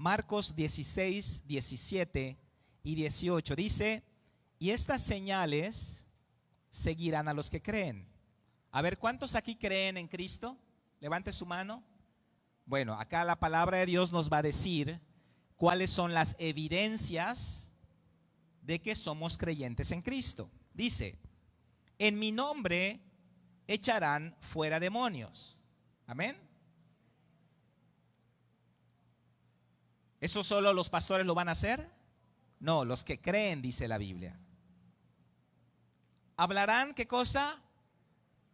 Marcos 16, 17 y 18. Dice, y estas señales seguirán a los que creen. A ver, ¿cuántos aquí creen en Cristo? Levante su mano. Bueno, acá la palabra de Dios nos va a decir cuáles son las evidencias de que somos creyentes en Cristo. Dice, en mi nombre echarán fuera demonios. Amén. ¿Eso solo los pastores lo van a hacer? No, los que creen, dice la Biblia. ¿Hablarán qué cosa?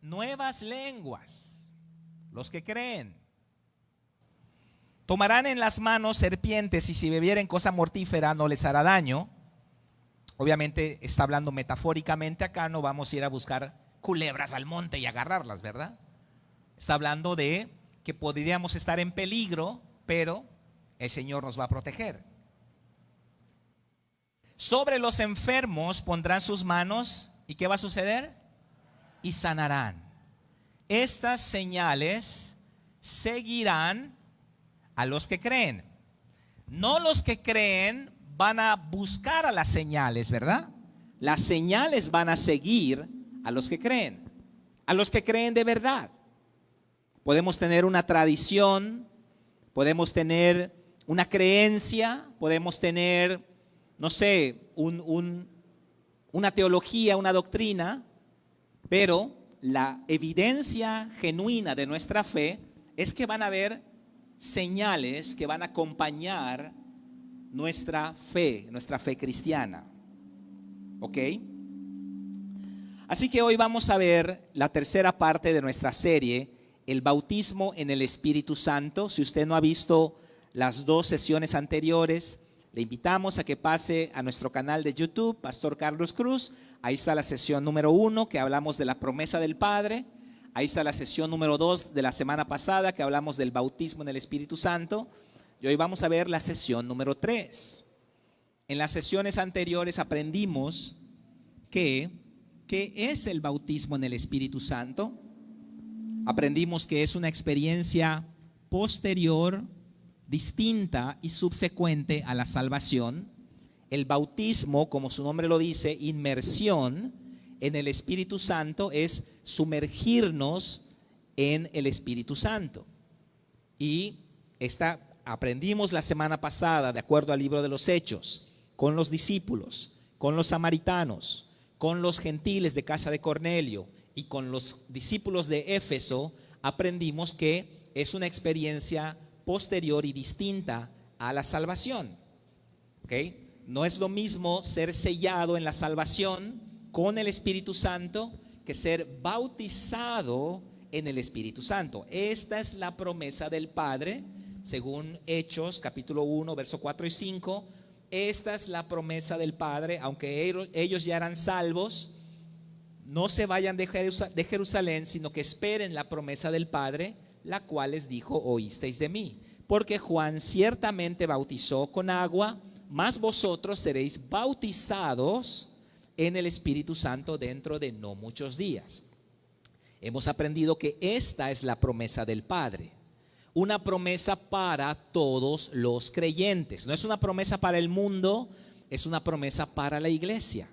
Nuevas lenguas. Los que creen. Tomarán en las manos serpientes y si bebieren cosa mortífera no les hará daño. Obviamente está hablando metafóricamente acá, no vamos a ir a buscar culebras al monte y agarrarlas, ¿verdad? Está hablando de que podríamos estar en peligro, pero el Señor nos va a proteger. Sobre los enfermos pondrán sus manos y ¿qué va a suceder? Y sanarán. Estas señales seguirán a los que creen. No los que creen van a buscar a las señales, ¿verdad? Las señales van a seguir a los que creen. A los que creen de verdad. Podemos tener una tradición, podemos tener una creencia, podemos tener, no sé, una teología, una doctrina, pero la evidencia genuina de nuestra fe es que van a haber señales que van a acompañar nuestra fe cristiana. ¿Ok? Así que hoy vamos a ver la tercera parte de nuestra serie, el bautismo en el Espíritu Santo. Si usted no ha visto las dos sesiones anteriores, le invitamos a que pase a nuestro canal de YouTube, Pastor Carlos Cruz. Ahí está la sesión número 1, que hablamos de la promesa del Padre. Ahí está la sesión número 2 de la semana pasada, que hablamos del bautismo en el Espíritu Santo. Y hoy vamos a ver la sesión número 3. En las sesiones anteriores aprendimos ¿qué es el bautismo en el Espíritu Santo? Aprendimos que es una experiencia posterior, distinta y subsecuente a la salvación. El bautismo, como su nombre lo dice, inmersión en el Espíritu Santo, es sumergirnos en el Espíritu Santo. Y aprendimos la semana pasada, de acuerdo al libro de los Hechos, con los discípulos, con los samaritanos, con los gentiles de casa de Cornelio y con los discípulos de Éfeso, aprendimos que es una experiencia posterior y distinta a la salvación. ¿Okay? No es lo mismo ser sellado en la salvación con el Espíritu Santo que ser bautizado en el Espíritu Santo. Esta es la promesa del Padre, según Hechos capítulo 1, verso 4 y 5. Esta es la promesa del Padre, aunque ellos ya eran salvos, no se vayan de Jerusalén, sino que esperen la promesa del Padre, la cual les dijo, oísteis de mí. Porque Juan ciertamente bautizó con agua, mas vosotros seréis bautizados en el Espíritu Santo dentro de no muchos días. Hemos aprendido que esta es la promesa del Padre. Una promesa para todos los creyentes. No es una promesa para el mundo, es una promesa para la iglesia.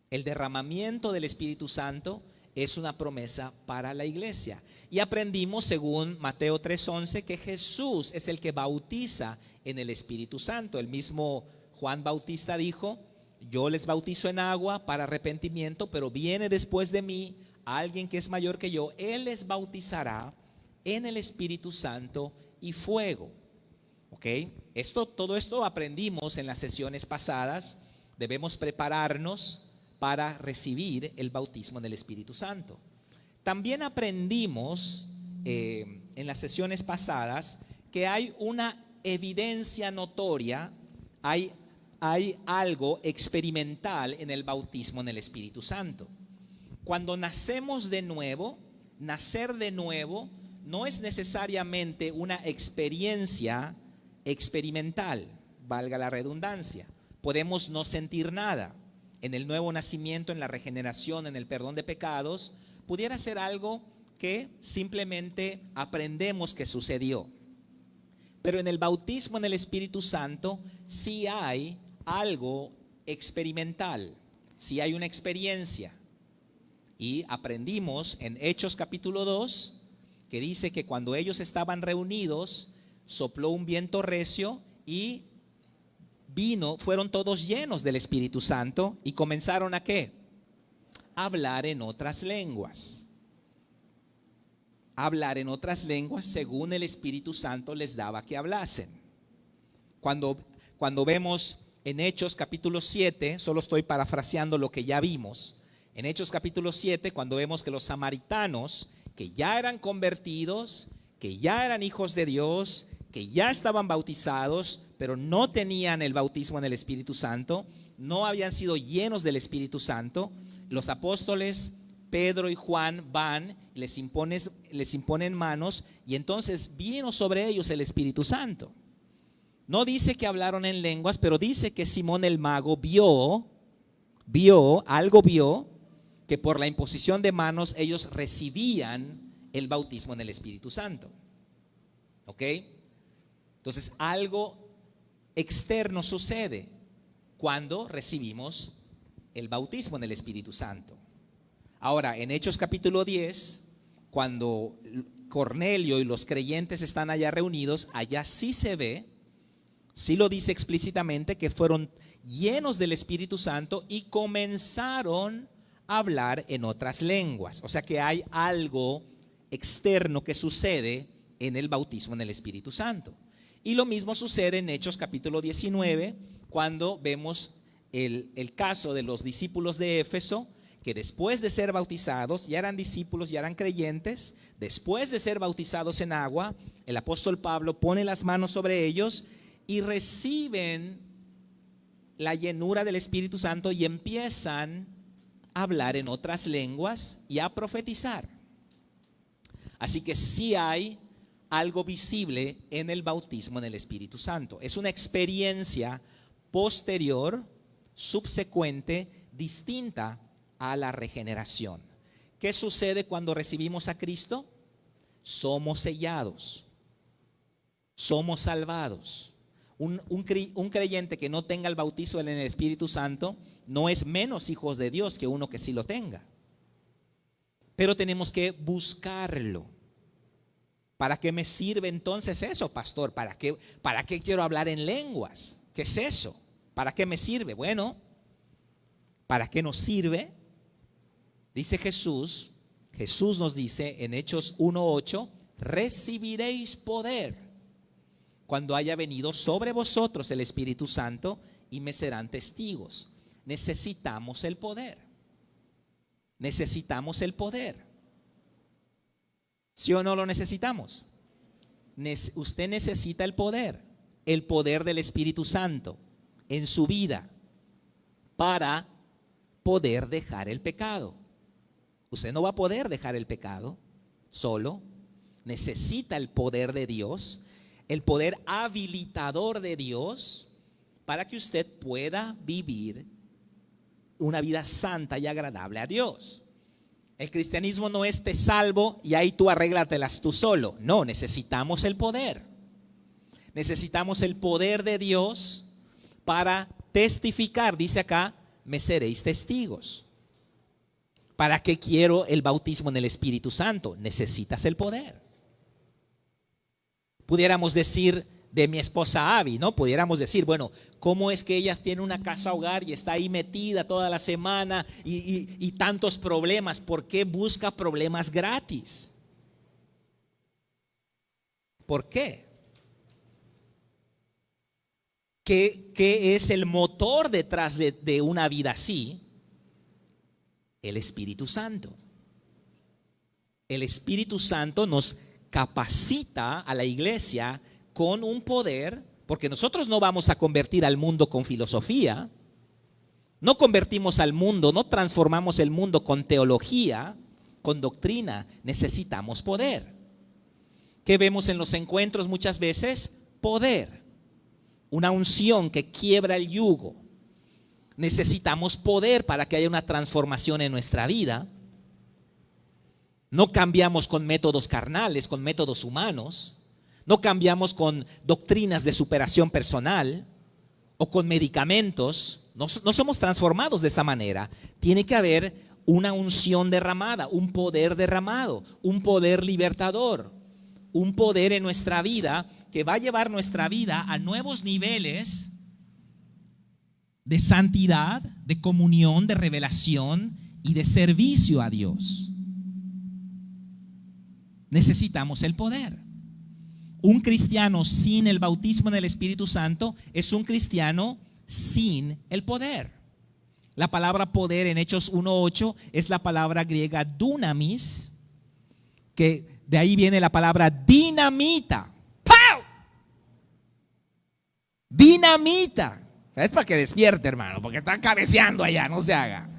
El derramamiento del Espíritu Santo es una promesa para la iglesia. Y aprendimos, según Mateo 3:11, que Jesús es el que bautiza en el Espíritu Santo. El mismo Juan Bautista dijo, yo les bautizo en agua para arrepentimiento, pero viene después de mí alguien que es mayor que yo. Él les bautizará en el Espíritu Santo y fuego. ¿Ok? Todo esto aprendimos en las sesiones pasadas. Debemos prepararnos para recibir el bautismo en el Espíritu Santo. También aprendimos en las sesiones pasadas que hay una evidencia notoria, hay algo experimental en el bautismo en el Espíritu Santo. Cuando nacemos de nuevo, nacer de nuevo no es necesariamente una experiencia experimental, valga la redundancia. Podemos no sentir nada. En el nuevo nacimiento, en la regeneración, en el perdón de pecados, pudiera ser algo que simplemente aprendemos que sucedió. Pero en el bautismo en el Espíritu Santo sí hay algo experimental, sí hay una experiencia. Y aprendimos en Hechos capítulo 2 que dice que cuando ellos estaban reunidos, sopló un viento recio y fueron todos llenos del Espíritu Santo y comenzaron ¿a qué? A hablar en otras lenguas. Hablar en otras lenguas según el Espíritu Santo les daba que hablasen. Cuando vemos en Hechos capítulo 7, solo estoy parafraseando lo que ya vimos. En Hechos capítulo 7, cuando vemos que los samaritanos, que ya eran convertidos, que ya eran hijos de Dios, que ya estaban bautizados, pero no tenían el bautismo en el Espíritu Santo, no habían sido llenos del Espíritu Santo, los apóstoles Pedro y Juan van, les imponen manos y entonces vino sobre ellos el Espíritu Santo. No dice que hablaron en lenguas, pero dice que Simón el mago vio que por la imposición de manos ellos recibían el bautismo en el Espíritu Santo. ¿Ok? Entonces algo externo sucede cuando recibimos el bautismo en el Espíritu Santo. Ahora, en Hechos capítulo 10, cuando Cornelio y los creyentes están allá reunidos, allá sí se ve, sí lo dice explícitamente, que fueron llenos del Espíritu Santo y comenzaron a hablar en otras lenguas. O sea que hay algo externo que sucede en el bautismo en el Espíritu Santo. Y lo mismo sucede en Hechos capítulo 19, cuando vemos el caso de los discípulos de Éfeso, que después de ser bautizados, ya eran discípulos, ya eran creyentes, después de ser bautizados en agua, el apóstol Pablo pone las manos sobre ellos y reciben la llenura del Espíritu Santo y empiezan a hablar en otras lenguas y a profetizar. Así que sí hay algo visible en el bautismo en el Espíritu Santo. Es una experiencia posterior, subsecuente, distinta a la regeneración. ¿Qué sucede cuando recibimos a Cristo? Somos sellados, somos salvados. Un creyente que no tenga el bautismo en el Espíritu Santo no es menos hijos de Dios que uno que sí lo tenga. Pero tenemos que buscarlo. ¿Para qué me sirve entonces eso, pastor? ¿Para qué quiero hablar en lenguas? ¿Qué es eso? ¿Para qué me sirve? Bueno, ¿para qué nos sirve? Dice Jesús nos dice en Hechos 1:8, recibiréis poder cuando haya venido sobre vosotros el Espíritu Santo y me serán testigos. Necesitamos el poder. Necesitamos el poder. ¿Sí o no lo necesitamos? Usted necesita el poder del Espíritu Santo en su vida para poder dejar el pecado. Usted no va a poder dejar el pecado solo. Necesita el poder de Dios, el poder habilitador de Dios para que usted pueda vivir una vida santa y agradable a Dios. El cristianismo no es te salvo y ahí tú arréglatelas tú solo. No, necesitamos el poder. Necesitamos el poder de Dios para testificar. Dice acá, me seréis testigos. ¿Para qué quiero el bautismo en el Espíritu Santo? Necesitas el poder. Pudiéramos decir de mi esposa Abby, ¿no? Pudiéramos decir, bueno, ¿cómo es que ella tiene una casa hogar y está ahí metida toda la semana y tantos problemas? ¿Por qué busca problemas gratis? ¿Por qué? ¿Qué es el motor detrás de una vida así? El Espíritu Santo. El Espíritu Santo nos capacita a la iglesia con un poder, porque nosotros no vamos a convertir al mundo con filosofía, no convertimos al mundo, no transformamos el mundo con teología, con doctrina. Necesitamos poder. ¿Qué vemos en los encuentros muchas veces? Poder. Una unción que quiebra el yugo. Necesitamos poder para que haya una transformación en nuestra vida. No cambiamos con métodos carnales, con métodos humanos. No cambiamos con doctrinas de superación personal o con medicamentos. No somos transformados de esa manera. Tiene que haber una unción derramada, un poder derramado, un poder libertador, un poder en nuestra vida que va a llevar nuestra vida a nuevos niveles de santidad, de comunión, de revelación y de servicio a Dios. Necesitamos el poder. Un cristiano sin el bautismo en el Espíritu Santo es un cristiano sin el poder. La palabra poder en Hechos 1:8 es la palabra griega dunamis, que de ahí viene la palabra dinamita. ¡Pau! Dinamita. Es para que despierte, hermano, porque están cabeceando allá, no se haga.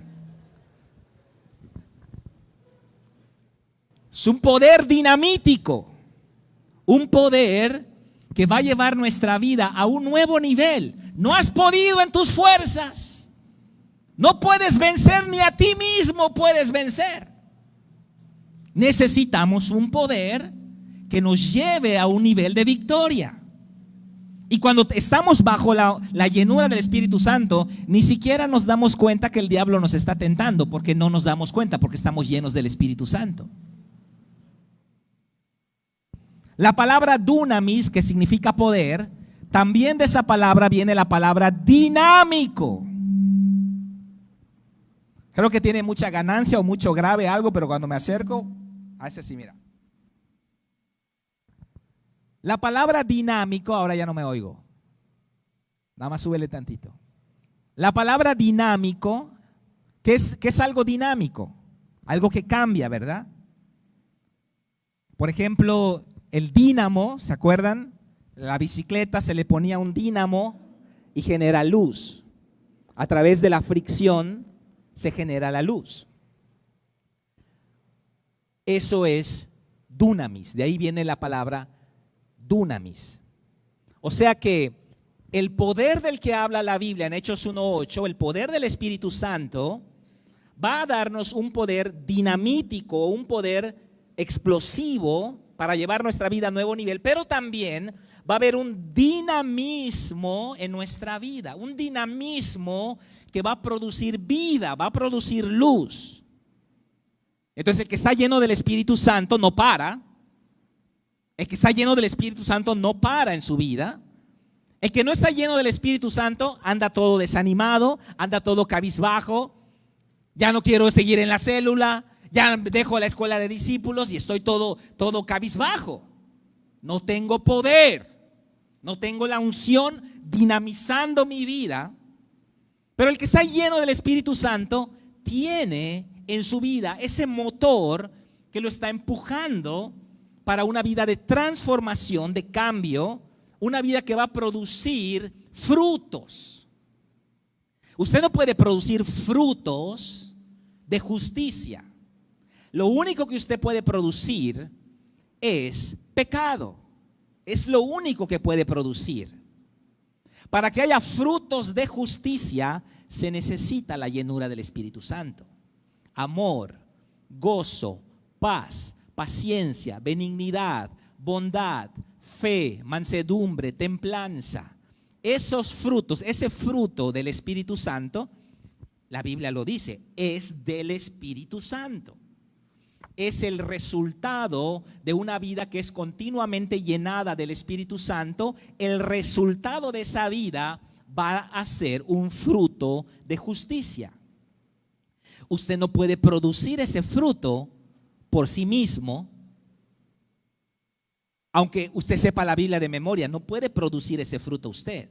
Es un poder dinamítico, un poder que va a llevar nuestra vida a un nuevo nivel. No has podido en tus fuerzas. No puedes vencer, ni a ti mismo puedes vencer. Necesitamos un poder que nos lleve a un nivel de victoria. Y cuando estamos bajo la llenura del Espíritu Santo, ni siquiera nos damos cuenta que el diablo nos está tentando, porque no nos damos cuenta, porque estamos llenos del Espíritu Santo. La palabra dunamis, que significa poder, también de esa palabra viene la palabra dinámico. Creo que tiene mucha ganancia o mucho grave algo, pero cuando me acerco, hace así, mira. La palabra dinámico, ahora ya no me oigo. Nada más súbele tantito. La palabra dinámico, ¿qué es algo dinámico? Algo que cambia, ¿verdad? Por ejemplo, el dínamo, ¿se acuerdan? La bicicleta se le ponía un dínamo y genera luz. A través de la fricción se genera la luz. Eso es dunamis, de ahí viene la palabra dunamis. O sea que el poder del que habla la Biblia en Hechos 1:8, el poder del Espíritu Santo, va a darnos un poder dinamítico, un poder explosivo para llevar nuestra vida a nuevo nivel, pero también va a haber un dinamismo en nuestra vida, un dinamismo que va a producir vida, va a producir luz. Entonces el que está lleno del Espíritu Santo no para. El que está lleno del Espíritu Santo no para en su vida. El que no está lleno del Espíritu Santo anda todo desanimado, anda todo cabizbajo. Ya no quiero seguir en la célula, ya dejo la escuela de discípulos y estoy todo cabizbajo. No tengo poder, no tengo la unción dinamizando mi vida. Pero el que está lleno del Espíritu Santo tiene en su vida ese motor que lo está empujando para una vida de transformación, de cambio, una vida que va a producir frutos. Usted no puede producir frutos de justicia. Lo único que usted puede producir es pecado. Es lo único que puede producir. Para que haya frutos de justicia se necesita la llenura del Espíritu Santo. Amor, gozo, paz, paciencia, benignidad, bondad, fe, mansedumbre, templanza. Esos frutos, ese fruto del Espíritu Santo, la Biblia lo dice, es del Espíritu Santo. Es el resultado de una vida que es continuamente llenada del Espíritu Santo. El resultado de esa vida va a ser un fruto de justicia. Usted no puede producir ese fruto por sí mismo. Aunque usted sepa la Biblia de memoria, no puede producir ese fruto usted.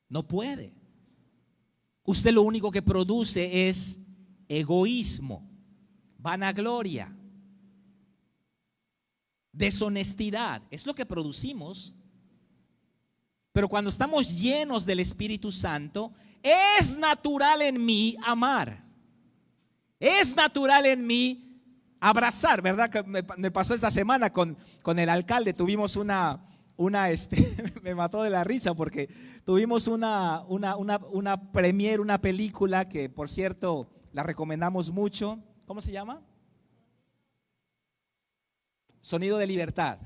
No puede. Usted lo único que produce es egoísmo, vanagloria, deshonestidad. Es lo que producimos. Pero cuando estamos llenos del Espíritu Santo, es natural en mí amar. Es natural en mí abrazar, ¿verdad? Que me pasó esta semana con el alcalde. Tuvimos me mató de la risa porque tuvimos una premiere, una película que, por cierto, la recomendamos mucho. ¿Cómo se llama? Sonido de Libertad.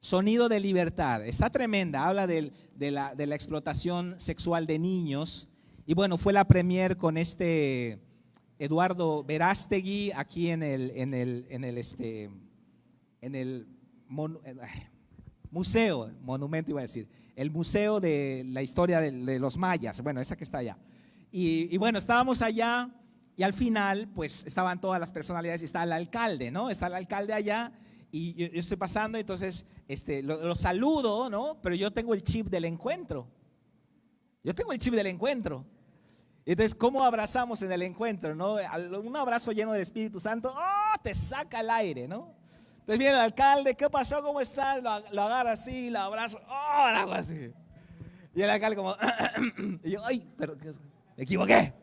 Sonido de libertad. Está tremenda, habla de la explotación sexual de niños. Y bueno, fue la premier con Eduardo Verástegui aquí en el monumento iba a decir, el museo de la historia de los mayas, bueno, esa que está allá. Y bueno, estábamos allá y al final pues estaban todas las personalidades y está el alcalde, ¿no? Está el alcalde allá y yo estoy pasando, entonces lo saludo, ¿no? Pero yo tengo el chip del encuentro. Entonces, ¿cómo abrazamos en el encuentro, no? Un abrazo lleno del Espíritu Santo, ¡oh! Te saca el aire, ¿no? Entonces viene el alcalde, ¿qué pasó? ¿Cómo estás? Lo agarra así, lo abrazo, ¡oh! Lo hago así. Y el alcalde como, y yo, ¡ay! Pero me equivoqué.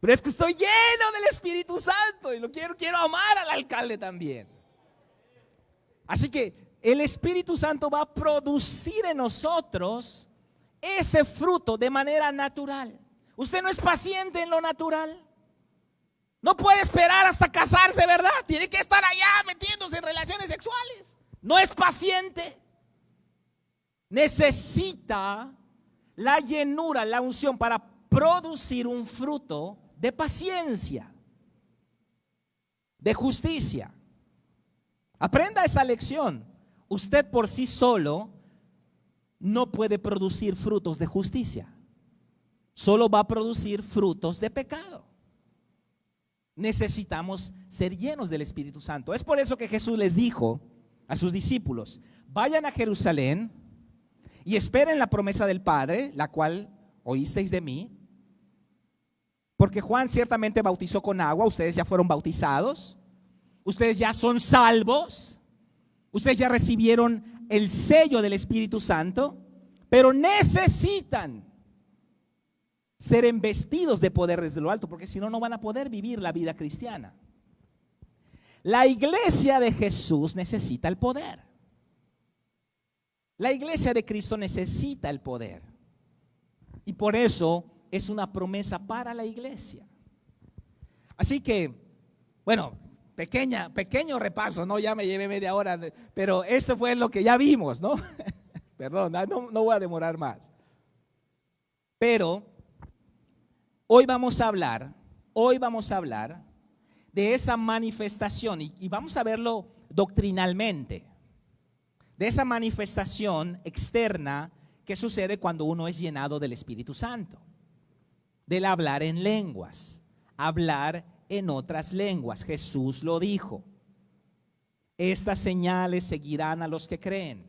Pero es que estoy lleno del Espíritu Santo y quiero amar al alcalde también. Así que el Espíritu Santo va a producir en nosotros ese fruto de manera natural. Usted no es paciente en lo natural. No puede esperar hasta casarse, ¿verdad? Tiene que estar allá metiéndose en relaciones sexuales. No es paciente. Necesita la llenura, la unción para producir un fruto de paciencia, de justicia. Aprenda esa lección. Usted por sí solo no puede producir frutos de justicia. Solo va a producir frutos de pecado. Necesitamos ser llenos del Espíritu Santo. Es por eso que Jesús les dijo a sus discípulos: vayan a Jerusalén y esperen la promesa del Padre, la cual oísteis de mí. Porque Juan ciertamente bautizó con agua, ustedes ya fueron bautizados, ustedes ya son salvos, ustedes ya recibieron el sello del Espíritu Santo, pero necesitan ser embestidos de poder desde lo alto, porque si no, no van a poder vivir la vida cristiana. La iglesia de Jesús necesita el poder. La iglesia de Cristo necesita el poder. Y por eso es una promesa para la iglesia. Así que, bueno, pequeño repaso, ¿no? Ya me llevé media hora, pero esto fue lo que ya vimos, ¿no? Perdón, no voy a demorar más. Pero hoy vamos a hablar de esa manifestación y vamos a verlo doctrinalmente, de esa manifestación externa que sucede cuando uno es llenado del Espíritu Santo, del hablar en lenguas, hablar en otras lenguas. Jesús lo dijo: estas señales seguirán a los que creen.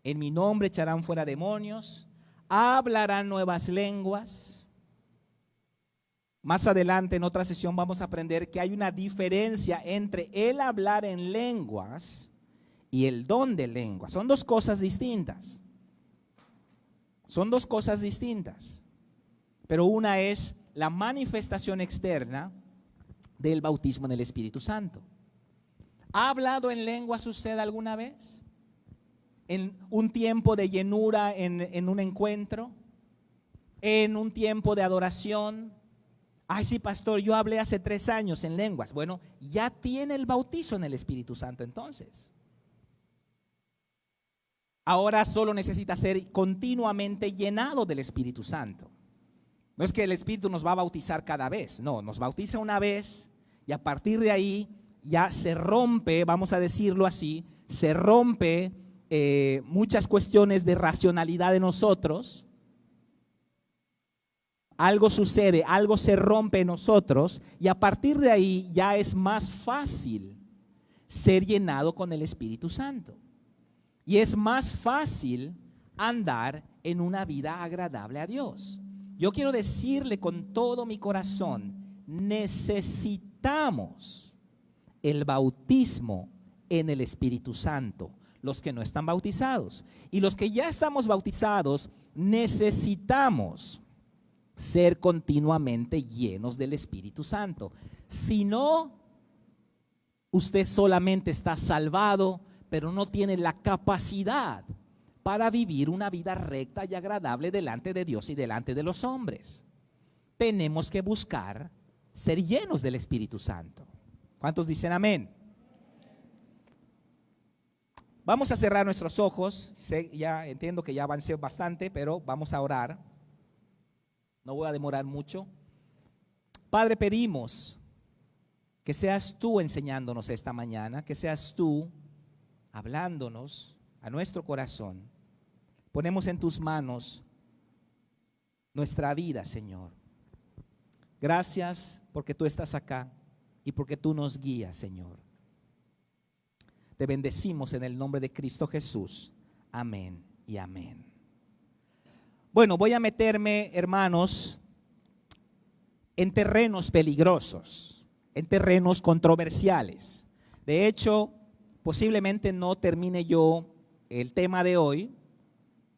En mi nombre echarán fuera demonios, hablarán nuevas lenguas. Más adelante en otra sesión vamos a aprender que hay una diferencia entre el hablar en lenguas y el don de lenguas. Son dos cosas distintas. Pero una es la manifestación externa del bautismo en el Espíritu Santo. ¿Ha hablado en lenguas usted alguna vez? ¿En un tiempo de llenura en un encuentro? ¿En un tiempo de adoración? Ay, sí, pastor, yo hablé hace 3 años en lenguas. Bueno, ya tiene el bautizo en el Espíritu Santo entonces. Ahora solo necesita ser continuamente llenado del Espíritu Santo. No es que el Espíritu nos va a bautizar cada vez, no, nos bautiza una vez y a partir de ahí ya se rompe, vamos a decirlo así, se rompe muchas cuestiones de racionalidad de nosotros. Algo sucede, algo se rompe en nosotros y a partir de ahí ya es más fácil ser llenado con el Espíritu Santo. Y es más fácil andar en una vida agradable a Dios. Yo quiero decirle con todo mi corazón, necesitamos el bautismo en el Espíritu Santo, los que no están bautizados. Y los que ya estamos bautizados, necesitamos ser continuamente llenos del Espíritu Santo. Si no, usted solamente está salvado, pero no tiene la capacidad para vivir una vida recta y agradable delante de Dios y delante de los hombres. Tenemos que buscar ser llenos del Espíritu Santo. ¿Cuántos dicen amén? Vamos a cerrar nuestros ojos. Ya entiendo que ya avancé bastante, pero vamos a orar. No voy a demorar mucho. Padre, pedimos que seas tú enseñándonos esta mañana, que seas tú hablándonos a nuestro corazón. Ponemos en tus manos nuestra vida, Señor. Gracias porque tú estás acá y porque tú nos guías, Señor. Te bendecimos en el nombre de Cristo Jesús. Amén y amén. Bueno, voy a meterme, hermanos, en terrenos peligrosos, en terrenos controversiales. De hecho, posiblemente no termine yo el tema de hoy.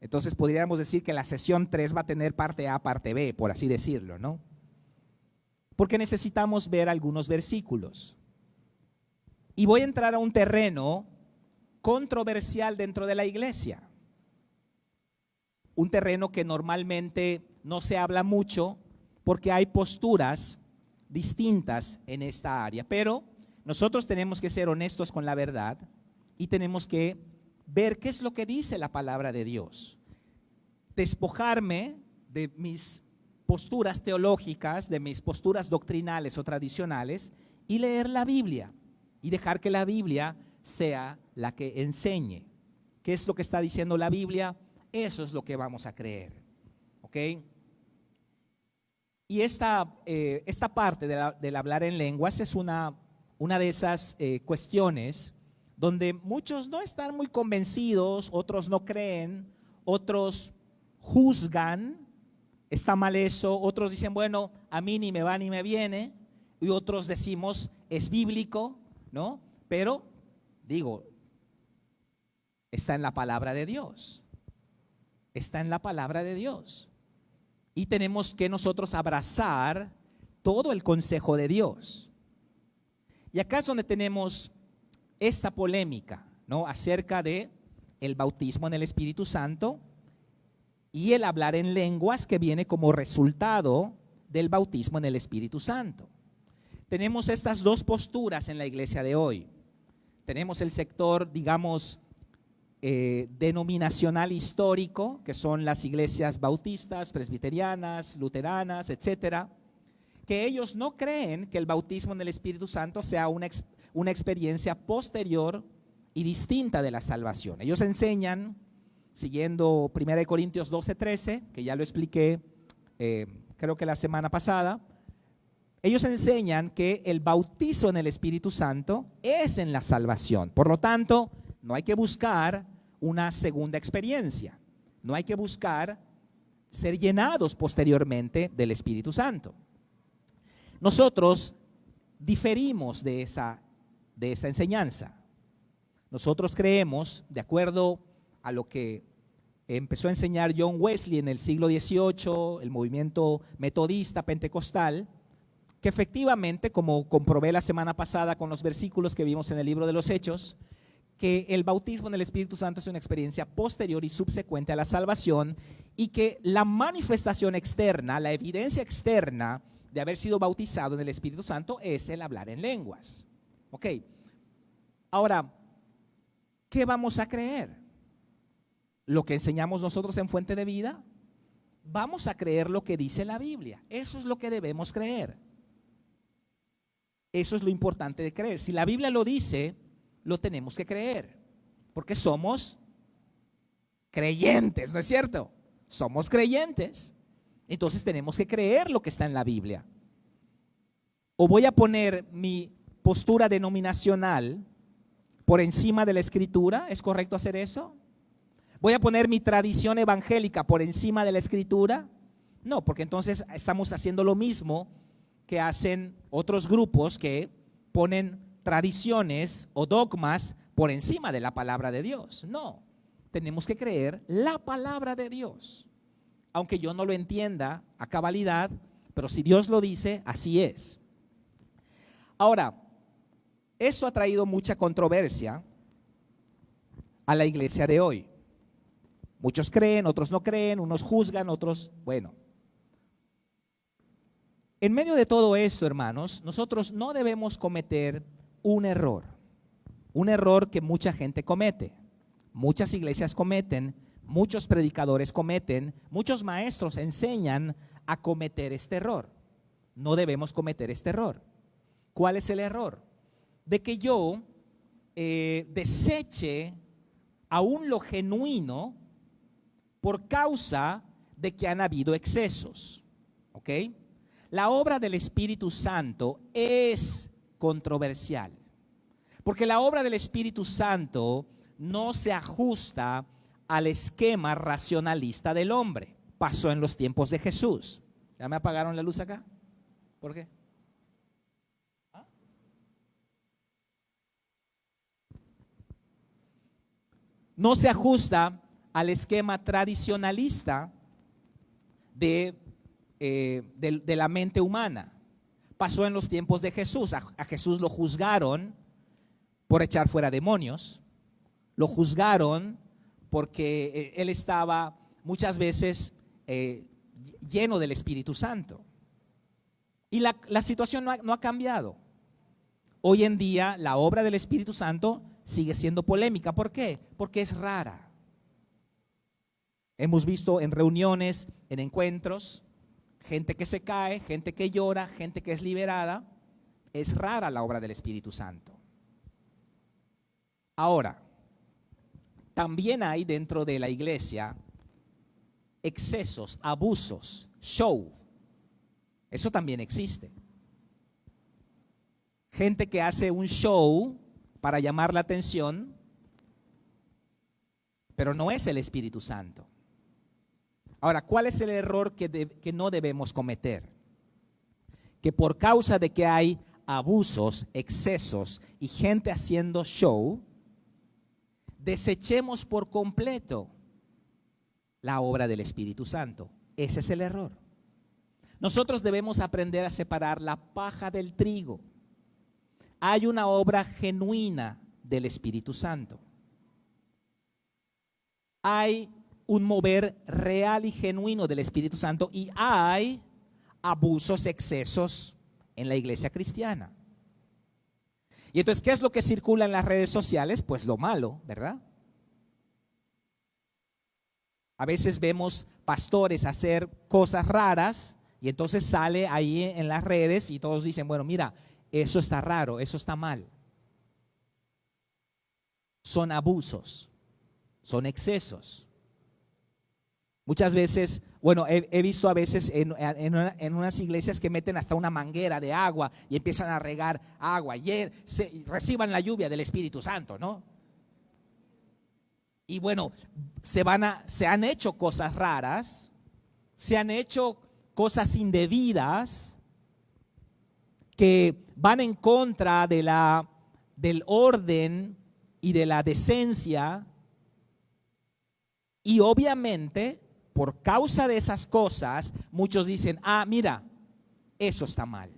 Entonces podríamos decir que la sesión 3 va a tener parte A, parte B, por así decirlo, ¿no? Porque necesitamos ver algunos versículos. Y voy a entrar a un terreno controversial dentro de la iglesia. Un terreno que normalmente no se habla mucho porque hay posturas distintas en esta área. Pero nosotros tenemos que ser honestos con la verdad y tenemos que ver qué es lo que dice la palabra de Dios. Despojarme de mis posturas teológicas, de mis posturas doctrinales o tradicionales y leer la Biblia y dejar que la Biblia sea la que enseñe. ¿Qué es lo que está diciendo la Biblia? Eso es lo que vamos a creer. ¿Ok? Y esta parte del hablar en lenguas es una de esas cuestiones donde muchos no están muy convencidos, otros no creen, otros juzgan, está mal eso, otros dicen, bueno, a mí ni me va ni me viene, y otros decimos, es bíblico, ¿no? Pero, digo, está en la palabra de Dios, está en la palabra de Dios. Y tenemos que nosotros abrazar todo el consejo de Dios. Y acá es donde tenemos esta polémica, ¿no? Acerca de el bautismo en el Espíritu Santo y el hablar en lenguas que viene como resultado del bautismo en el Espíritu Santo. Tenemos estas dos posturas en la iglesia de hoy. Tenemos el sector, digamos, denominacional histórico, que son las iglesias bautistas, presbiterianas, luteranas, etcétera, que ellos no creen que el bautismo en el Espíritu Santo sea una experiencia posterior y distinta de la salvación. Ellos enseñan, siguiendo 1 Corintios 12:13, que ya lo expliqué creo que la semana pasada, ellos enseñan que el bautizo en el Espíritu Santo es en la salvación. Por lo tanto, no hay que buscar una segunda experiencia, no hay que buscar ser llenados posteriormente del Espíritu Santo. Nosotros diferimos de esa enseñanza. Nosotros creemos, de acuerdo a lo que empezó a enseñar John Wesley en el siglo XVIII, el movimiento metodista pentecostal, que efectivamente, como comprobé la semana pasada con los versículos que vimos en el libro de los Hechos, que el bautismo en el Espíritu Santo es una experiencia posterior y subsecuente a la salvación y que la manifestación externa, la evidencia externa de haber sido bautizado en el Espíritu Santo es el hablar en lenguas. Ok, ahora, ¿qué vamos a creer? ¿Lo que enseñamos nosotros en Fuente de Vida? Vamos a creer lo que dice la Biblia. Eso es lo que debemos creer. Eso es lo importante de creer. Si la Biblia lo dice, lo tenemos que creer, porque somos creyentes, ¿no es cierto? Somos creyentes, entonces tenemos que creer lo que está en la Biblia. O voy a poner mi postura denominacional por encima de la Escritura, ¿es correcto hacer eso? ¿Voy a poner mi tradición evangélica por encima de la Escritura? No, porque entonces estamos haciendo lo mismo que hacen otros grupos que ponen tradiciones o dogmas por encima de la palabra de Dios. No, tenemos que creer la palabra de Dios, aunque yo no lo entienda a cabalidad, pero si Dios lo dice, así es. Ahora, eso ha traído mucha controversia a la iglesia de hoy. Muchos creen, otros no creen, unos juzgan, otros, bueno. En medio de todo esto, hermanos, nosotros no debemos cometer un error que mucha gente comete. muchas iglesias cometen, muchos predicadores cometen, muchos maestros enseñan a cometer este error. No debemos cometer este error. ¿Cuál es el error? De que yo deseche aún lo genuino por causa de que han habido excesos. ¿Ok? La obra del Espíritu Santo es controversial, porque la obra del Espíritu Santo no se ajusta al esquema racionalista del hombre. Pasó en los tiempos de Jesús. ¿Ya me apagaron la luz acá? ¿Por qué? No se ajusta al esquema tradicionalista de la mente humana. Pasó en los tiempos de Jesús. A Jesús lo juzgaron por echar fuera demonios. Lo juzgaron porque él estaba muchas veces lleno del Espíritu Santo. Y la situación no ha cambiado. Hoy en día la obra del Espíritu Santo sigue siendo polémica. ¿Por qué? Porque es rara. Hemos visto en reuniones, en encuentros, gente que se cae, gente que llora, gente que es liberada. Es rara la obra del Espíritu Santo. Ahora, también hay dentro de la iglesia excesos, abusos, show. Eso también existe. Gente que hace un show para llamar la atención, pero no es el Espíritu Santo. Ahora, ¿cuál es el error que no debemos cometer? Que por causa de que hay abusos, excesos y gente haciendo show, desechemos por completo la obra del Espíritu Santo. Ese es el error. Nosotros debemos aprender a separar la paja del trigo. Hay una obra genuina del Espíritu Santo. Hay un mover real y genuino del Espíritu Santo y hay abusos, excesos en la iglesia cristiana. Y entonces, ¿qué es lo que circula en las redes sociales? Pues lo malo, ¿verdad? A veces vemos pastores hacer cosas raras y entonces sale ahí en las redes y todos dicen, bueno, mira, eso está raro, eso está mal. Son abusos, son excesos. Muchas veces, bueno, he visto a veces en unas iglesias que meten hasta una manguera de agua y empiezan a regar agua y reciban la lluvia del Espíritu Santo, ¿no? Y bueno, se han hecho cosas raras, se han hecho cosas indebidas que van en contra del orden y de la decencia, y obviamente por causa de esas cosas muchos dicen, mira, eso está mal,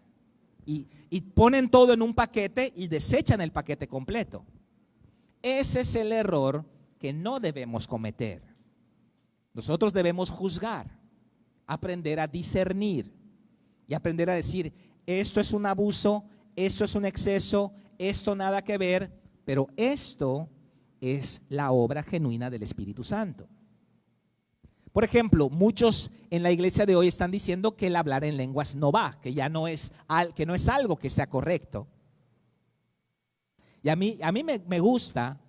y ponen todo en un paquete y desechan el paquete completo. Ese es el error que no debemos cometer. Nosotros debemos juzgar, aprender a discernir y aprender a decir, esto es un abuso, esto es un exceso, esto nada que ver, pero esto es la obra genuina del Espíritu Santo. Por ejemplo, muchos en la iglesia de hoy están diciendo que el hablar en lenguas no va, que ya no es algo que sea correcto. Y a mí me gusta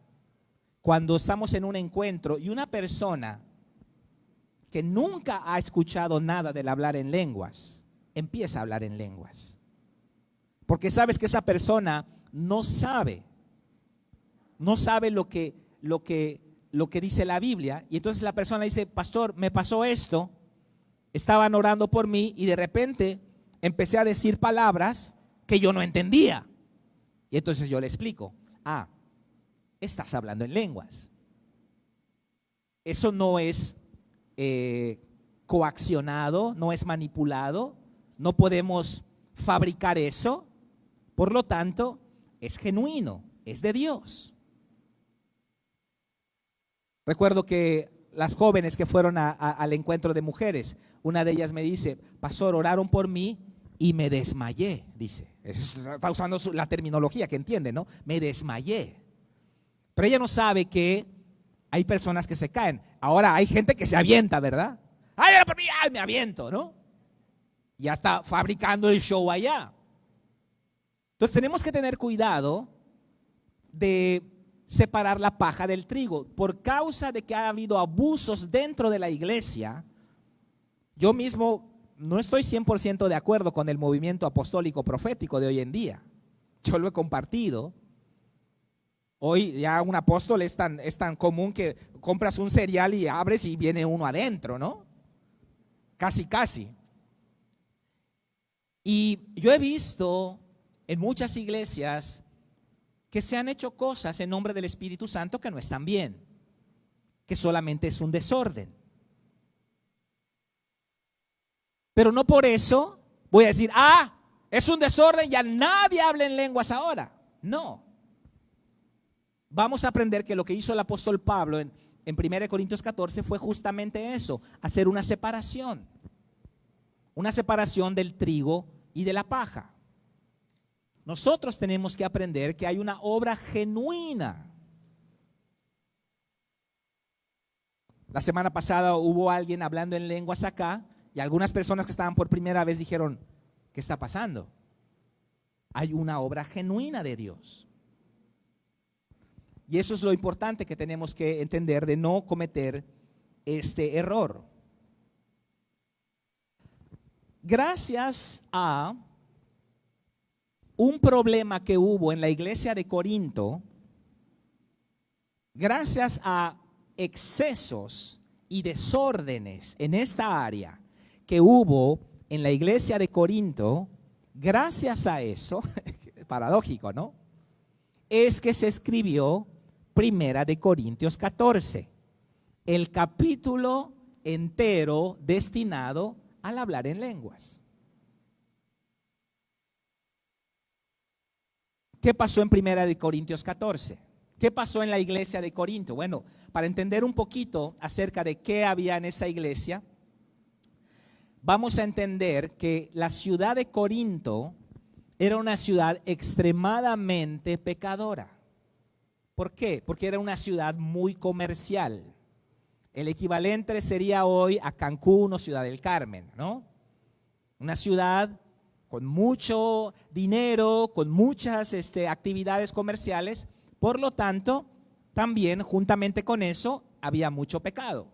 cuando estamos en un encuentro y una persona que nunca ha escuchado nada del hablar en lenguas empieza a hablar en lenguas, porque sabes que esa persona no sabe lo que dice la Biblia, y entonces la persona dice, pastor, me pasó esto, estaban orando por mí y de repente empecé a decir palabras que yo no entendía, y entonces yo le explico, estás hablando en lenguas. Eso no es coaccionado, no es manipulado, no podemos fabricar eso, por lo tanto es genuino, es de Dios. Recuerdo que las jóvenes que fueron al encuentro de mujeres, una de ellas me dice, pastor, oraron por mí y me desmayé, dice. Está usando la terminología que entiende, ¿no? Me desmayé. Pero ella no sabe que hay personas que se caen. Ahora hay gente que se avienta, ¿verdad? ¡Ay, me aviento!, ¿no? Ya está fabricando el show allá. Entonces tenemos que tener cuidado de separar la paja del trigo. Por causa de que ha habido abusos dentro de la iglesia, yo mismo no estoy 100% de acuerdo con el movimiento apostólico profético de hoy en día. Yo lo he compartido. Hoy ya un apóstol es tan común que compras un cereal y abres y viene uno adentro, ¿no? Casi. Y yo he visto en muchas iglesias que se han hecho cosas en nombre del Espíritu Santo que no están bien, que solamente es un desorden. Pero no por eso voy a decir, es un desorden, ya nadie habla en lenguas ahora. No. Vamos a aprender que lo que hizo el apóstol Pablo en 1 Corintios 14 fue justamente eso, hacer una separación del trigo y de la paja. Nosotros tenemos que aprender que hay una obra genuina. La semana pasada hubo alguien hablando en lenguas acá y algunas personas que estaban por primera vez dijeron, ¿qué está pasando? Hay una obra genuina de Dios. Y eso es lo importante que tenemos que entender de no cometer este error. Gracias a un problema que hubo en la iglesia de Corinto, gracias a excesos y desórdenes en esta área que hubo en la iglesia de Corinto, gracias a eso, paradójico, ¿no? Es que se escribió 1 Corintios 14, el capítulo entero destinado al hablar en lenguas. ¿Qué pasó en 1 Corintios 14? ¿Qué pasó en la iglesia de Corinto? Bueno, para entender un poquito acerca de qué había en esa iglesia, vamos a entender que la ciudad de Corinto era una ciudad extremadamente pecadora. ¿Por qué? Porque era una ciudad muy comercial. El equivalente sería hoy a Cancún o Ciudad del Carmen, ¿no? Una ciudad con mucho dinero, con muchas actividades comerciales. Por lo tanto, también juntamente con eso había mucho pecado.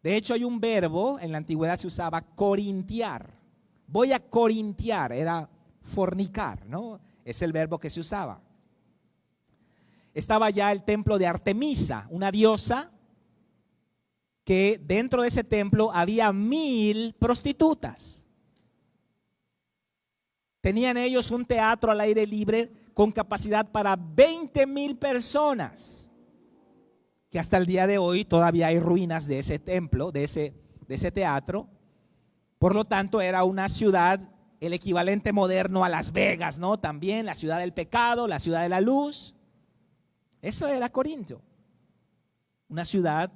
De hecho, hay un verbo, en la antigüedad se usaba corintiar. Voy a corintiar, era fornicar, ¿no? Es el verbo que se usaba. Estaba ya el templo de Artemisa, una diosa que dentro de ese templo había 1000 prostitutas. Tenían ellos un teatro al aire libre con capacidad para 20,000 personas, que hasta el día de hoy todavía hay ruinas de ese templo, de ese teatro. Por lo tanto, era una ciudad, el equivalente moderno a Las Vegas, ¿no? También la ciudad del pecado, la ciudad de la luz. Eso era Corinto, una ciudad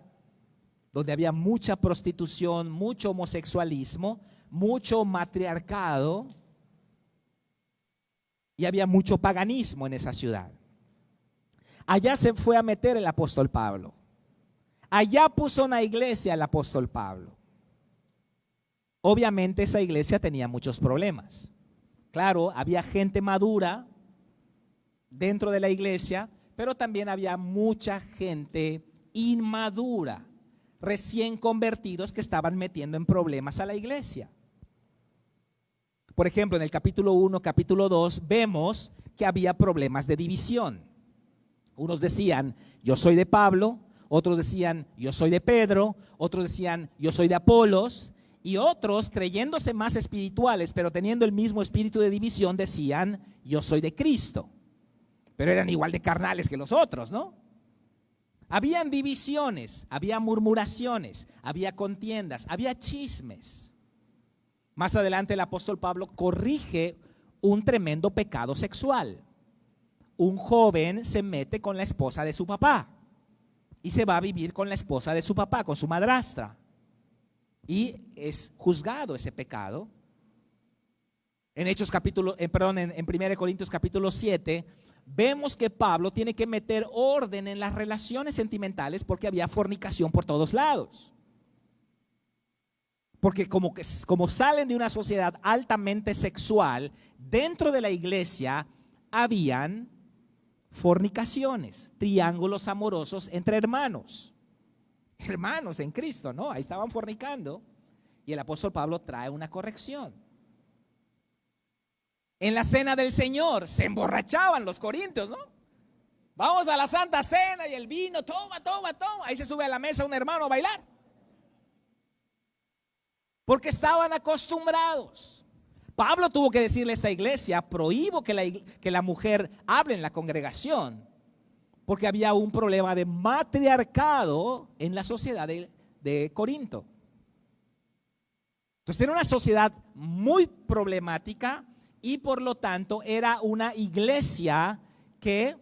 donde había mucha prostitución, mucho homosexualismo, mucho matriarcado y había mucho paganismo en esa ciudad. Allá se fue a meter el apóstol Pablo. Allá puso una iglesia el apóstol Pablo. Obviamente esa iglesia tenía muchos problemas. Claro, había gente madura dentro de la iglesia, pero también había mucha gente inmadura, recién convertidos que estaban metiendo en problemas a la iglesia. Por ejemplo, en el capítulo 1, capítulo 2, vemos que había problemas de división. Unos decían, yo soy de Pablo, otros decían, yo soy de Pedro, otros decían, yo soy de Apolos, y otros, creyéndose más espirituales, pero teniendo el mismo espíritu de división, decían, yo soy de Cristo. Pero eran igual de carnales que los otros, ¿no? Habían divisiones, había murmuraciones, había contiendas, había chismes. Más adelante el apóstol Pablo corrige un tremendo pecado sexual. Un joven se mete con la esposa de su papá y se va a vivir con la esposa de su papá, con su madrastra. Y es juzgado ese pecado. En 1 Corintios capítulo 7 vemos que Pablo tiene que meter orden en las relaciones sentimentales porque había fornicación por todos lados. Porque como salen de una sociedad altamente sexual, dentro de la iglesia habían fornicaciones, triángulos amorosos entre hermanos. Hermanos en Cristo, ¿no? Ahí estaban fornicando y el apóstol Pablo trae una corrección. En la cena del Señor se emborrachaban los corintios, ¿no? Vamos a la Santa Cena y el vino, toma. Ahí se sube a la mesa un hermano a bailar. Porque estaban acostumbrados. Pablo tuvo que decirle a esta iglesia: prohíbo que la mujer hable en la congregación, porque había un problema de matriarcado en la sociedad de Corinto. Entonces era una sociedad muy problemática y por lo tanto era una iglesia que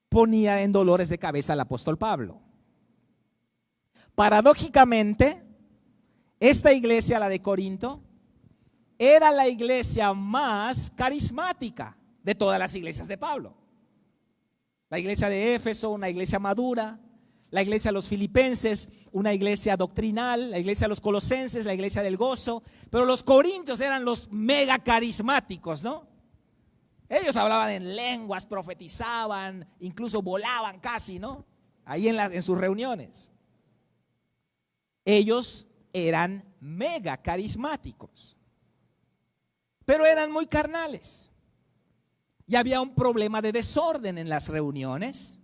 ponía en dolores de cabeza al apóstol Pablo. Paradójicamente, esta iglesia, la de Corinto, era la iglesia más carismática de todas las iglesias de Pablo. La iglesia de Éfeso, una iglesia madura. La iglesia de los filipenses, una iglesia doctrinal. La iglesia de los colosenses, la iglesia del gozo. Pero los corintios eran los mega carismáticos, ¿no? Ellos hablaban en lenguas, profetizaban, incluso volaban casi, ¿no? Ahí en sus reuniones. Ellos eran mega carismáticos, pero eran muy carnales. Y había un problema de desorden en las reuniones.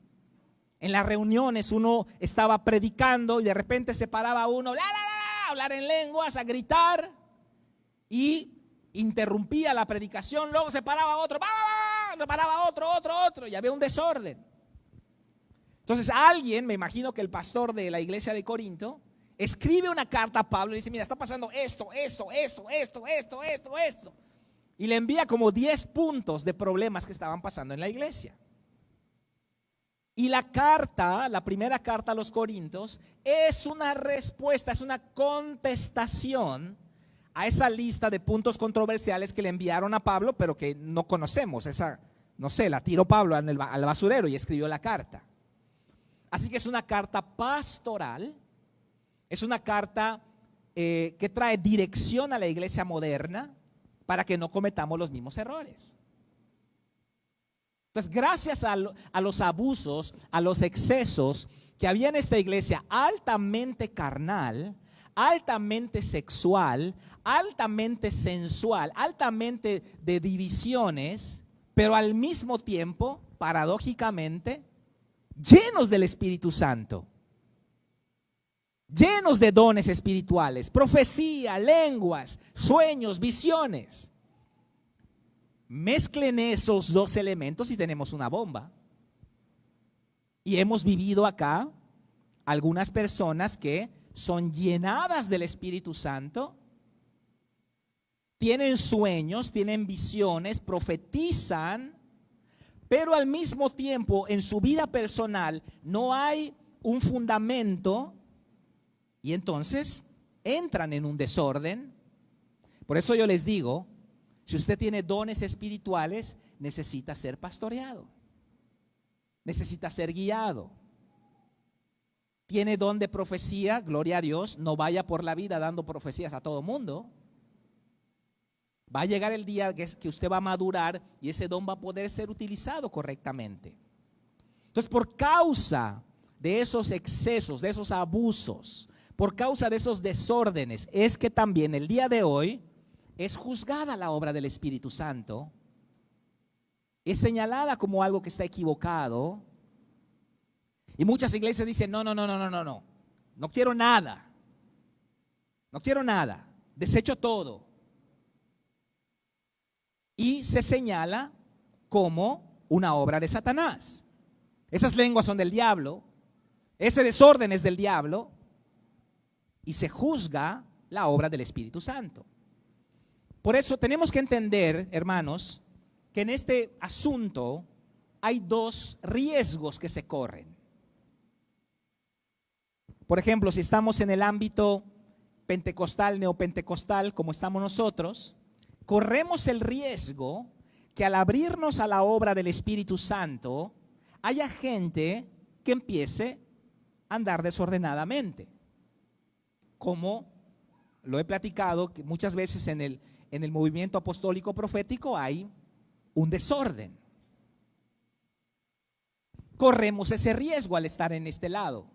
En las reuniones uno estaba predicando y de repente se paraba uno a hablar en lenguas, a gritar, y interrumpía la predicación. Luego se paraba otro, se paraba otro, y había un desorden. Entonces alguien, me imagino que el pastor de la iglesia de Corinto, escribe una carta a Pablo y dice: mira, está pasando esto. Y le envía como 10 puntos de problemas que estaban pasando en la iglesia. Y la primera carta a los Corintios es una respuesta, es una contestación a esa lista de puntos controversiales que le enviaron a Pablo, pero que no conocemos. Esa, no sé, la tiró Pablo al basurero y escribió la carta. Así que es una carta pastoral. Es una carta que trae dirección a la iglesia moderna para que no cometamos los mismos errores. Entonces, gracias a los abusos, a los excesos que había en esta iglesia altamente carnal, altamente sexual, altamente sensual, altamente de divisiones, pero al mismo tiempo, paradójicamente, llenos del Espíritu Santo. Llenos de dones espirituales, profecía, lenguas, sueños, visiones. Mezclen esos dos elementos y tenemos una bomba. Y hemos vivido acá algunas personas que son llenadas del Espíritu Santo, tienen sueños, tienen visiones, profetizan, pero al mismo tiempo en su vida personal no hay un fundamento. Y entonces entran en un desorden. Por eso yo les digo, si usted tiene dones espirituales, necesita ser pastoreado, necesita ser guiado. Tiene don de profecía, gloria a Dios, no vaya por la vida dando profecías a todo mundo. Va a llegar el día que usted va a madurar y ese don va a poder ser utilizado correctamente. Entonces, por causa de esos excesos, de esos abusos, por causa de esos desórdenes, es que también el día de hoy es juzgada la obra del Espíritu Santo, es señalada como algo que está equivocado. Y muchas iglesias dicen: no quiero nada, desecho todo. Y se señala como una obra de Satanás. Esas lenguas son del diablo, ese desorden es del diablo. Y se juzga la obra del Espíritu Santo. Por eso tenemos que entender, hermanos, que en este asunto hay dos riesgos que se corren. Por ejemplo, si estamos en el ámbito pentecostal, neopentecostal, como estamos nosotros, corremos el riesgo que al abrirnos a la obra del Espíritu Santo, haya gente que empiece a andar desordenadamente. Como lo he platicado, que muchas veces en el movimiento apostólico profético hay un desorden. Corremos ese riesgo al estar en este lado.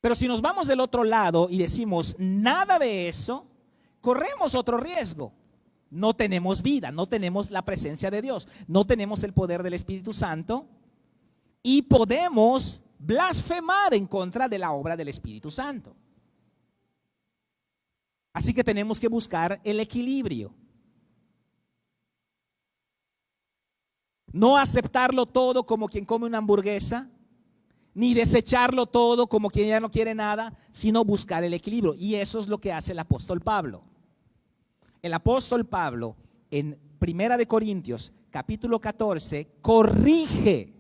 Pero si nos vamos del otro lado y decimos nada de eso, corremos otro riesgo. No tenemos vida, no tenemos la presencia de Dios, no tenemos el poder del Espíritu Santo y podemos blasfemar en contra de la obra del Espíritu Santo. Así que tenemos que buscar el equilibrio. No aceptarlo todo como quien come una hamburguesa, ni desecharlo todo como quien ya no quiere nada, sino buscar el equilibrio. Y eso es lo que hace el apóstol Pablo. El apóstol Pablo en 1 Corintios capítulo 14 corrige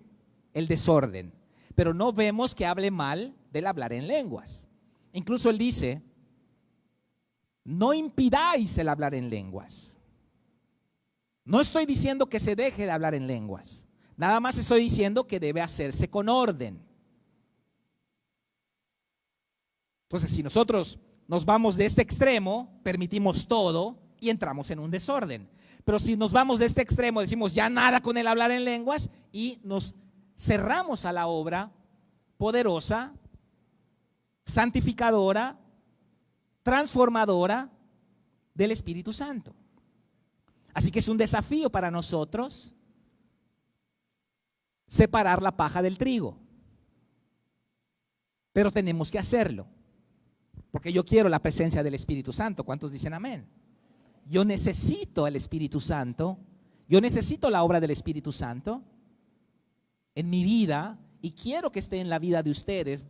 el desorden, pero no vemos que hable mal del hablar en lenguas. Incluso él dice, no impidáis el hablar en lenguas. No estoy diciendo que se deje de hablar en lenguas, nada más estoy diciendo que debe hacerse con orden. Entonces, si nosotros nos vamos de este extremo, permitimos todo y entramos en un desorden. Pero si nos vamos de este extremo, decimos ya nada con el hablar en lenguas y nos cerramos a la obra poderosa, santificadora, transformadora del Espíritu Santo. Así que es un desafío para nosotros separar la paja del trigo. Pero tenemos que hacerlo. Porque yo quiero la presencia del Espíritu Santo. ¿Cuántos dicen amén? Yo necesito el Espíritu Santo. Yo necesito la obra del Espíritu Santo en mi vida y quiero que esté en la vida de ustedes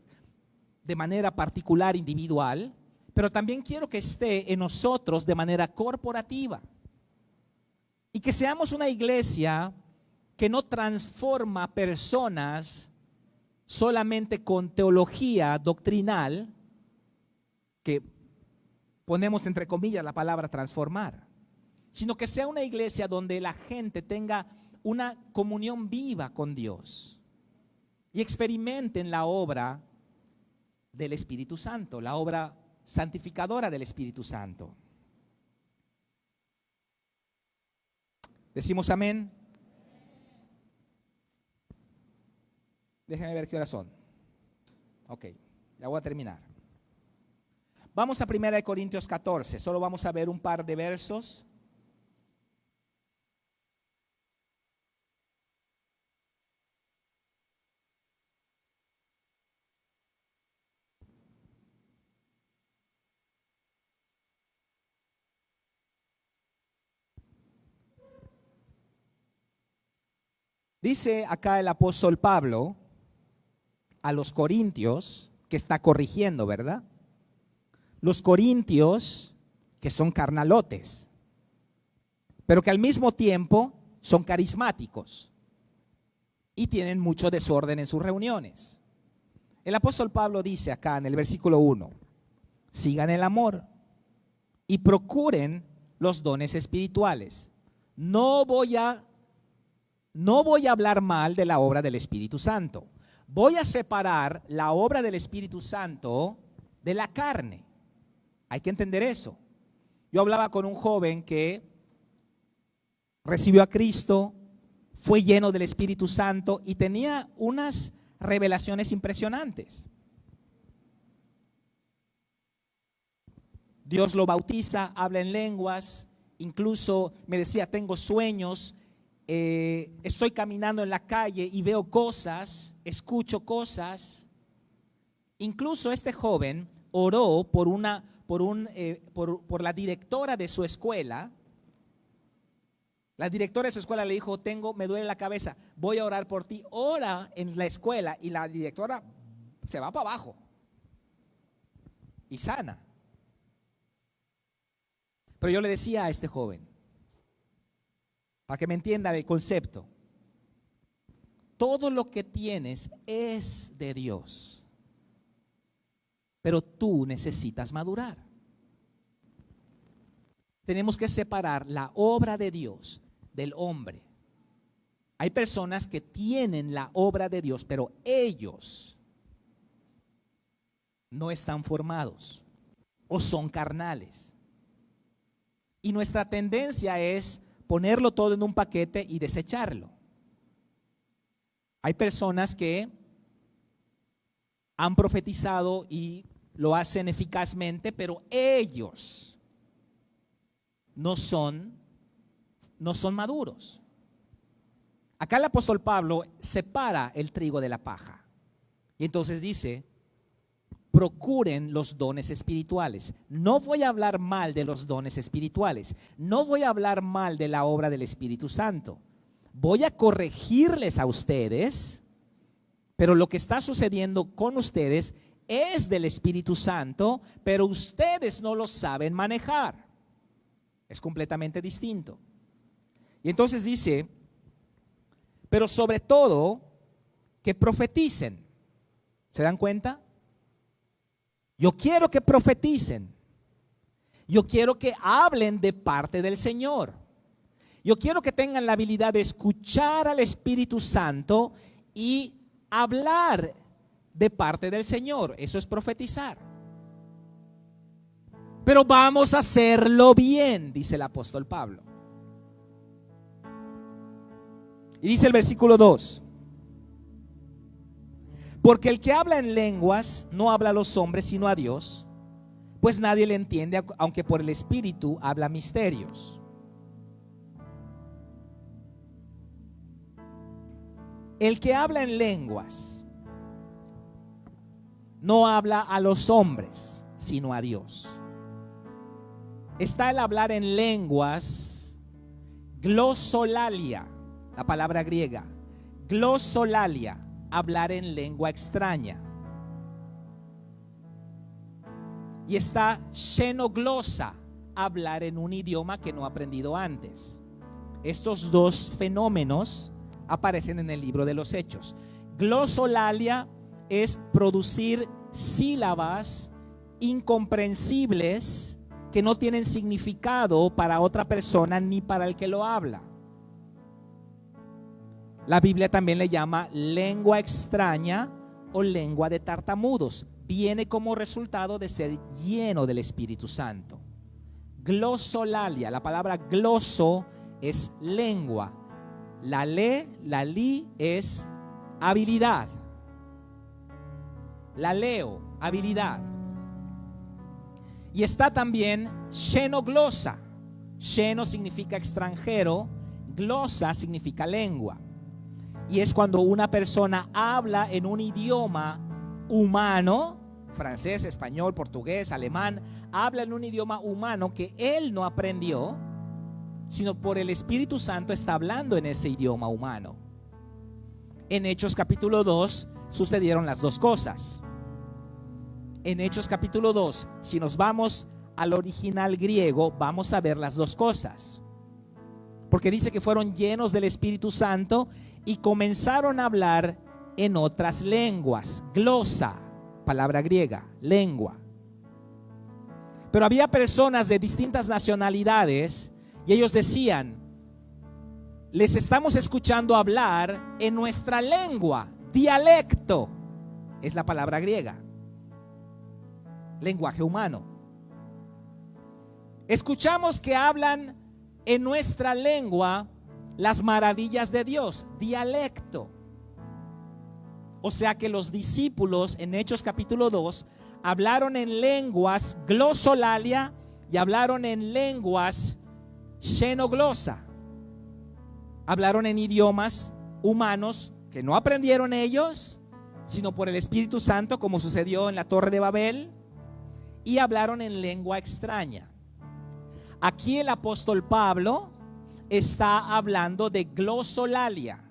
de manera particular, individual, pero también quiero que esté en nosotros de manera corporativa. Y que seamos una iglesia que no transforma personas solamente con teología doctrinal, que ponemos entre comillas la palabra transformar, sino que sea una iglesia donde la gente tenga una comunión viva con Dios y experimenten la obra del Espíritu Santo, la obra santificadora del Espíritu Santo. ¿Decimos amén? Déjenme ver qué horas son. Ok, ya voy a terminar. Vamos a 1 Corintios 14, solo vamos a ver un par de versos. Dice acá el apóstol Pablo a los corintios, que está corrigiendo, ¿verdad? Los corintios que son carnalotes, pero que al mismo tiempo son carismáticos y tienen mucho desorden en sus reuniones. El apóstol Pablo dice acá en el versículo 1, sigan el amor y procuren los dones espirituales. No voy a hablar mal de la obra del Espíritu Santo. Voy a separar la obra del Espíritu Santo de la carne. Hay que entender eso. Yo hablaba con un joven que recibió a Cristo, fue lleno del Espíritu Santo y tenía unas revelaciones impresionantes. Dios lo bautiza, habla en lenguas, incluso me decía, tengo sueños. Estoy caminando en la calle y veo cosas, escucho cosas. Incluso este joven oró por la directora de su escuela. La directora de su escuela le dijo, me duele la cabeza, voy a orar por ti. Ora en la escuela y la directora se va para abajo y sana. Pero yo le decía a este joven, para que me entienda el concepto, todo lo que tienes es de Dios, pero tú necesitas madurar. tenemos que separar la obra de Dios del hombre. Hay personas que tienen la obra de Dios, pero ellos no están formados o son carnales. Y nuestra tendencia es ponerlo todo en un paquete y desecharlo. Hay personas que han profetizado y lo hacen eficazmente, pero ellos no son maduros. Acá el apóstol Pablo separa el trigo de la paja. Y entonces dice, procuren los dones espirituales. No voy a hablar mal de los dones espirituales. No voy a hablar mal de la obra del Espíritu Santo. Voy a corregirles a ustedes, pero lo que está sucediendo con ustedes es del Espíritu Santo, pero ustedes no lo saben manejar. Es completamente distinto. Y entonces dice, pero sobre todo que profeticen. ¿Se dan cuenta? Yo quiero que profeticen. Yo quiero que hablen de parte del Señor. Yo quiero que tengan la habilidad de escuchar al Espíritu Santo y hablar de parte del Señor. Eso es profetizar. Pero vamos a hacerlo bien, dice el apóstol Pablo. Y dice el versículo 2. Porque el que habla en lenguas no habla a los hombres sino a Dios, pues nadie le entiende, aunque por el Espíritu habla misterios. El que habla en lenguas no habla a los hombres sino a Dios. Está el hablar en lenguas, glosolalia, la palabra griega, glosolalia, hablar en lengua extraña. Y está xenoglosa, hablar en un idioma que no ha aprendido antes. Estos dos fenómenos aparecen en el libro de los Hechos. Glosolalia es producir sílabas incomprensibles que no tienen significado para otra persona ni para el que lo habla. La Biblia también le llama lengua extraña o lengua de tartamudos. Viene como resultado de ser lleno del Espíritu Santo. Glosolalia, la palabra gloso es lengua. La li es habilidad. La leo, habilidad. Y está también xenoglosa. Xeno significa extranjero, glosa significa lengua. Y es cuando una persona habla en un idioma humano, francés, español, portugués, alemán, habla en un idioma humano que él no aprendió, sino por el Espíritu Santo está hablando en ese idioma humano. En Hechos capítulo 2 sucedieron las dos cosas. En Hechos capítulo 2, si nos vamos al original griego, vamos a ver las dos cosas. Porque dice que fueron llenos del Espíritu Santo y comenzaron a hablar en otras lenguas. Glosa, palabra griega, lengua. Pero había personas de distintas nacionalidades y ellos decían, les estamos escuchando hablar en nuestra lengua. Dialecto es la palabra griega, lenguaje humano. Escuchamos que hablan en nuestra lengua las maravillas de Dios. Dialecto. O sea que los discípulos en Hechos capítulo 2 hablaron en lenguas glosolalia y hablaron en lenguas xenoglosa. Hablaron en idiomas humanos que no aprendieron ellos, sino por el Espíritu Santo, como sucedió en la Torre de Babel, y hablaron en lengua extraña. Aquí el apóstol Pablo está hablando de glosolalia.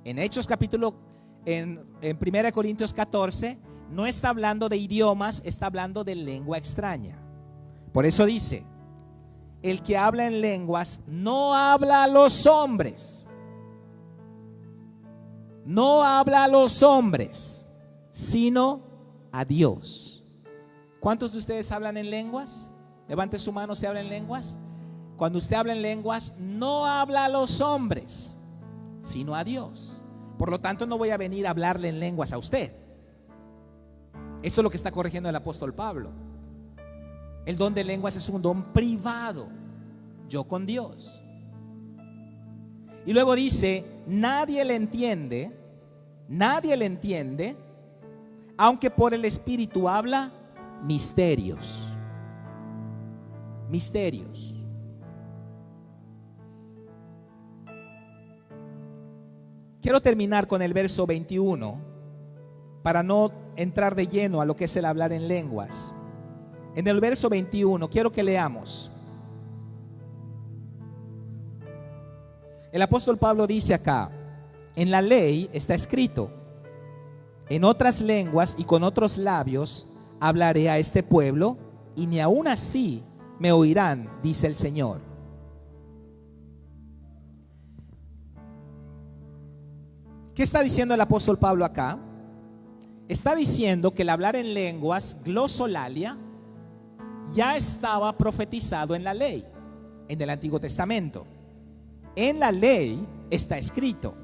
En Hechos capítulo, en 1 Corintios 14, no está hablando de idiomas, está hablando de lengua extraña. Por eso dice, el que habla en lenguas no habla a los hombres. No habla a los hombres, sino a Dios. ¿Cuántos de ustedes hablan en lenguas? Levante su mano si hablan en lenguas. cuando usted habla en lenguas, no habla a los hombres, sino a Dios. Por lo tanto, no voy a venir a hablarle en lenguas a usted. Eso es lo que está corrigiendo el apóstol Pablo. El don de lenguas es un don privado, yo con Dios. Y luego dice, nadie le entiende, aunque por el Espíritu habla misterios. Misterios. Quiero terminar con el verso 21 para no entrar de lleno a lo que es el hablar en lenguas. En el verso 21 quiero que leamos. El apóstol Pablo dice acá, en la ley está escrito, en otras lenguas y con otros labios hablaré a este pueblo, y ni aun así me oirán, dice el Señor. ¿Qué está diciendo el apóstol Pablo acá? Está diciendo que el hablar en lenguas, glosolalia, ya estaba profetizado en la ley, en el Antiguo Testamento. En la ley está escrito,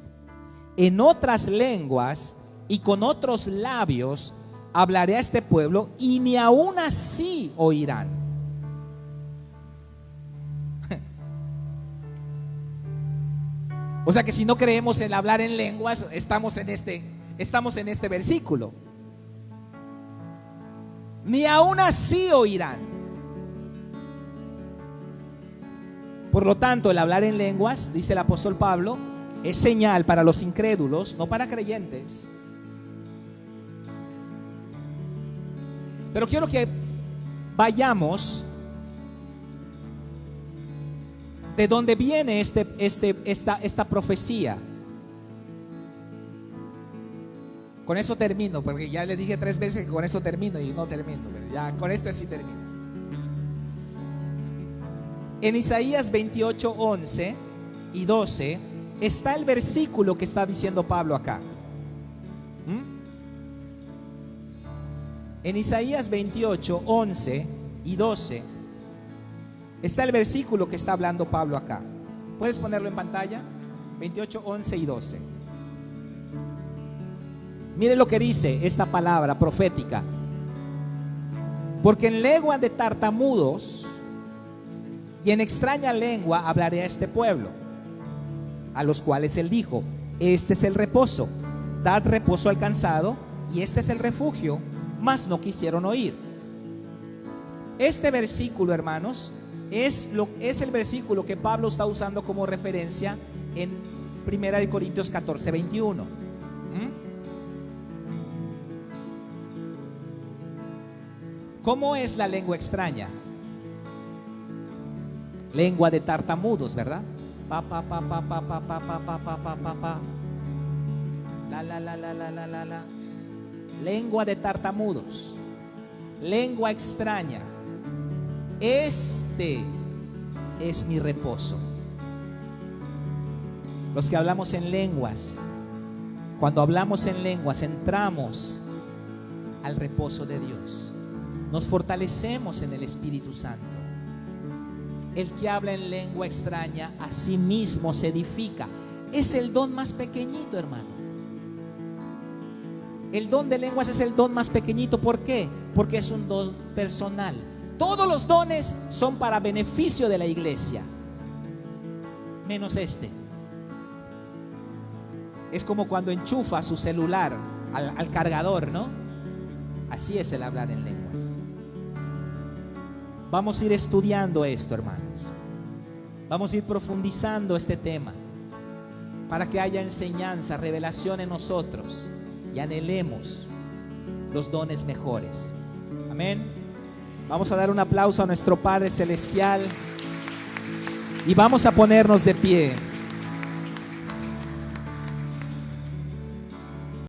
en otras lenguas y con otros labios hablaré a este pueblo, y ni aun así oirán. O sea que si no creemos en hablar en lenguas, estamos en este versículo. Ni aun así oirán. Por lo tanto, el hablar en lenguas, dice el apóstol Pablo, es señal para los incrédulos, no para creyentes. Pero quiero que vayamos de dónde viene esta profecía. Con esto termino, porque ya le dije 3 veces que con esto termino y no termino. Ya con este sí termino. En Isaías 28, 11 y 12 está el versículo que está diciendo Pablo acá. En Isaías 28, 11 y 12 está el versículo que está hablando Pablo acá. ¿Puedes ponerlo en pantalla? 28, 11 y 12. Mire lo que dice esta palabra profética. Porque en lengua de tartamudos y en extraña lengua hablaré a este pueblo, a los cuales él dijo, este es el reposo, dad reposo al cansado, y este es el refugio, mas no quisieron oír. Este versículo, hermanos, es el versículo que Pablo está usando como referencia en 1 Corintios 14, 21. ¿Cómo es la lengua extraña? Lengua de tartamudos, ¿verdad? Pa pa pa pa pa pa pa pa pa pa pa pa pa. La la la la la la la la. Lengua de tartamudos. Lengua extraña. Este es mi reposo. Los que hablamos en lenguas, cuando hablamos en lenguas, entramos al reposo de Dios. Nos fortalecemos en el Espíritu Santo. El que habla en lengua extraña a sí mismo se edifica. Es el don más pequeñito, hermano. El don de lenguas es el don más pequeñito. ¿Por qué? Porque es un don personal. Todos los dones son para beneficio de la iglesia, menos este. Es como cuando enchufa su celular al cargador, ¿no? Así es el hablar en lenguas. Vamos a ir estudiando esto, hermanos. Vamos a ir profundizando este tema para que haya enseñanza, revelación en nosotros y anhelemos los dones mejores. Amén. Vamos a dar un aplauso a nuestro Padre Celestial y vamos a ponernos de pie.